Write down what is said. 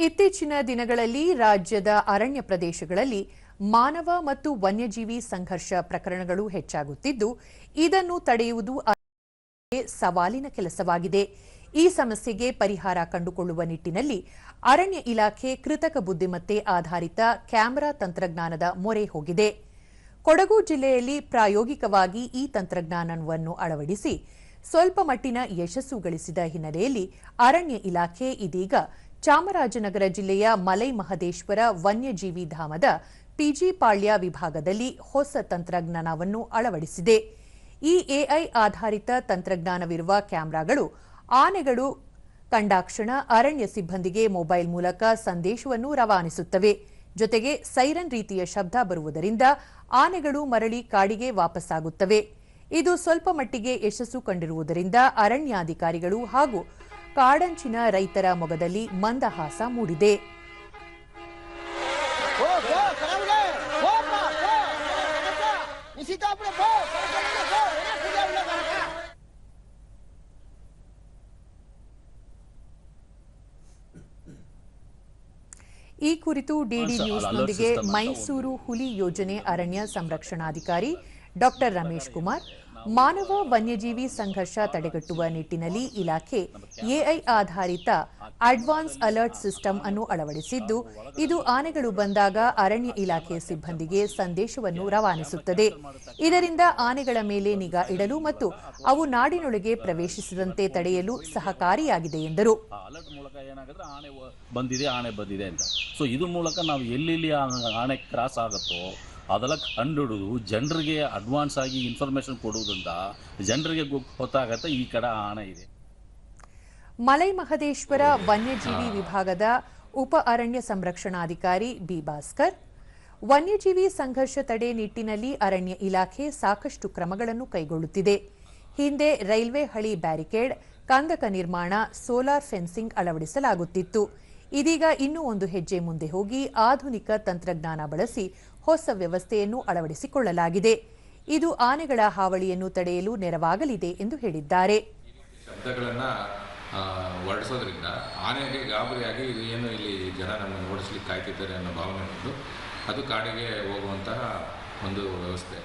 ಇತ್ತೀಚಿನ ದಿನಗಳಲ್ಲಿ ರಾಜ್ಯದ ಅರಣ್ಯ ಪ್ರದೇಶಗಳಲ್ಲಿ ಮಾನವ ಮತ್ತು ವನ್ಯಜೀವಿ ಸಂಘರ್ಷ ಪ್ರಕರಣಗಳು ಹೆಚ್ಚಾಗುತ್ತಿದ್ದು, ಇದನ್ನು ತಡೆಯುವುದು ಸವಾಲಿನ ಕೆಲಸವಾಗಿದೆ. ಈ ಸಮಸ್ಯೆಗೆ ಪರಿಹಾರ ಕಂಡುಕೊಳ್ಳುವ ನಿಟ್ಟಿನಲ್ಲಿ ಅರಣ್ಯ ಇಲಾಖೆ ಕೃತಕ ಬುದ್ಧಿಮತ್ತೆ ಆಧಾರಿತ ಕ್ಯಾಮೆರಾ ತಂತ್ರಜ್ಞಾನದ ಮೊರೆ ಹೋಗಿದೆ. ಕೊಡಗು ಜಿಲ್ಲೆಯಲ್ಲಿ ಪ್ರಾಯೋಗಿಕವಾಗಿ ಈ ತಂತ್ರಜ್ಞಾನವನ್ನು ಅಳವಡಿಸಿ ಸ್ವಲ್ಪ ಮಟ್ಟಿನ ಯಶಸ್ಸು ಗಳಿಸಿದ ಹಿನ್ನೆಲೆಯಲ್ಲಿ ಅರಣ್ಯ ಇಲಾಖೆ ಇದೀಗ ಚಾಮರಾಜನಗರ ಜಿಲ್ಲೆಯ ಮಲೈ ಮಹದೇಶ್ವರ ವನ್ಯಜೀವಿ ಧಾಮದ ಪಿಜಿ ಪಾಳ್ಯ ವಿಭಾಗದಲ್ಲಿ ಹೊಸ ತಂತ್ರಜ್ಞಾನವನ್ನು ಅಳವಡಿಸಿದೆ. ಈ ಎಐ ಆಧಾರಿತ ತಂತ್ರಜ್ಞಾನವಿರುವ ಕ್ಯಾಮೆರಾಗಳು ಆನೆಗಳು ಕಂಡಾಕ್ಷಣ ಅರಣ್ಯ ಸಿಬ್ಬಂದಿಗೆ ಮೊಬೈಲ್ ಮೂಲಕ ಸಂದೇಶವನ್ನು ರವಾನಿಸುತ್ತವೆ. ಜೊತೆಗೆ ಸೈರನ್ ರೀತಿಯ ಶಬ್ದ ಬರುವುದರಿಂದ ಆನೆಗಳು ಮರಳಿ ಕಾಡಿಗೆ ವಾಪಸ್ಸಾಗುತ್ತವೆ. ಇದು ಸ್ವಲ್ಪ ಮಟ್ಟಿಗೆ ಯಶಸ್ಸು ಕಂಡಿರುವುದರಿಂದ ಅರಣ್ಯಾಧಿಕಾರಿಗಳು ಹಾಗೂ ಕಾಡಂಚಿನ ರೈತರ ಮೊಗದಲ್ಲಿ ಮಂದಹಾಸ ಮೂಡಿದೆ. ಈ ಕುರಿತು ಡಿಡಿ ನ್ಯೂಸ್ನೊಂದಿಗೆ ಮೈಸೂರು ಹುಲಿ ಯೋಜನೆ ಅರಣ್ಯ ಸಂರಕ್ಷಣಾಧಿಕಾರಿ ಡಾ ರಮೇಶ್ ಕುಮಾರ್, ಮಾನವ ವನ್ಯಜೀವಿ ಸಂಘರ್ಷ ತಡೆಗಟ್ಟುವ ನಿಟ್ಟಿನಲ್ಲಿ ಇಲಾಖೆ ಎಐ ಆಧಾರಿತ ಅಡ್ವಾನ್ಸ್ ಅಲರ್ಟ್ ಸಿಸ್ಟಮ್ ಅನ್ನು ಅಳವಡಿಸಿದ್ದು, ಇದು ಆನೆಗಳು ಬಂದಾಗ ಅರಣ್ಯ ಇಲಾಖೆ ಸಿಬ್ಬಂದಿಗೆ ಸಂದೇಶವನ್ನು ರವಾನಿಸುತ್ತದೆ. ಇದರಿಂದ ಆನೆಗಳ ಮೇಲೆ ನಿಗಾ ಇಡಲು ಮತ್ತು ಅವು ನಾಡಿನೊಳಗೆ ಪ್ರವೇಶಿಸದಂತೆ ತಡೆಯಲು ಸಹಕಾರಿಯಾಗಿದೆ ಎಂದರು. ಇದು ಮೂಲಕ ನಾವು ಎಲ್ಲೆಲ್ಲಿ ಆನೆ ಕ್ರಾಸ್ ಆಗುತ್ತೋ ಅದೆಲ್ಲ ಕಂಡುಹಿಡಿದು ಜನರಿಗೆ ಅಡ್ವಾನ್ಸ್ ಆಗಿ ಇನ್ಫಾರ್ಮೇಶನ್ ಕೊಡುವುದರಿಂದ ಜನರಿಗೆ ಗೊತ್ತಾಗತ್ತೆ ಈ ಕಡೆ ಆನೆ ಇದೆ. ಮಲೈ ಮಹದೇಶ್ವರ ವನ್ಯಜೀವಿ ವಿಭಾಗದ ಉಪ ಅರಣ್ಯ ಸಂರಕ್ಷಣಾಧಿಕಾರಿ ಬಿ ಭಾಸ್ಕರ್, ವನ್ಯಜೀವಿ ಸಂಘರ್ಷ ತಡೆ ನಿಟ್ಟಿನಲ್ಲಿ ಅರಣ್ಯ ಇಲಾಖೆ ಸಾಕಷ್ಟು ಕ್ರಮಗಳನ್ನು ಕೈಗೊಳ್ಳುತ್ತಿದೆ. ಹಿಂದೆ ರೈಲ್ವೆ ಹಳಿ ಬ್ಯಾರಿಕೇಡ್, ಕಂದಕ ನಿರ್ಮಾಣ, ಸೋಲಾರ್ ಫೆನ್ಸಿಂಗ್ ಅಳವಡಿಸಲಾಗುತ್ತಿತ್ತು. ಇದೀಗ ಇನ್ನೂ ಒಂದು ಹೆಜ್ಜೆ ಮುಂದೆ ಹೋಗಿ ಆಧುನಿಕ ತಂತ್ರಜ್ಞಾನ ಬಳಸಿ ಹೊಸ ವ್ಯವಸ್ಥೆಯನ್ನು ಅಳವಡಿಸಿಕೊಳ್ಳಲಾಗಿದೆ. ಇದು ಆನೆಗಳ ಹಾವಳಿಯನ್ನು ತಡೆಯಲು ನೆರವಾಗಲಿದೆ ಎಂದು ಹೇಳಿದ್ದಾರೆ. ಶಬ್ದಗಳನ್ನು ಹೊರಡಿಸೋದ್ರಿಂದ ಆನೆಗೆ ಗಾಬರಿಯಾಗಿ ಇದು ಏನು ಇಲ್ಲಿ ಜನ ನಮ್ಮನ್ನು ಓಡಿಸ್ಲಿಕ್ಕೆ ಕಾಯ್ತಿದ್ದಾರೆ ಅನ್ನೋ ಭಾವನೆ ಬಂದು ಅದು ಕಾಡಿಗೆ ಹೋಗುವಂತಹ ಒಂದು ವ್ಯವಸ್ಥೆ.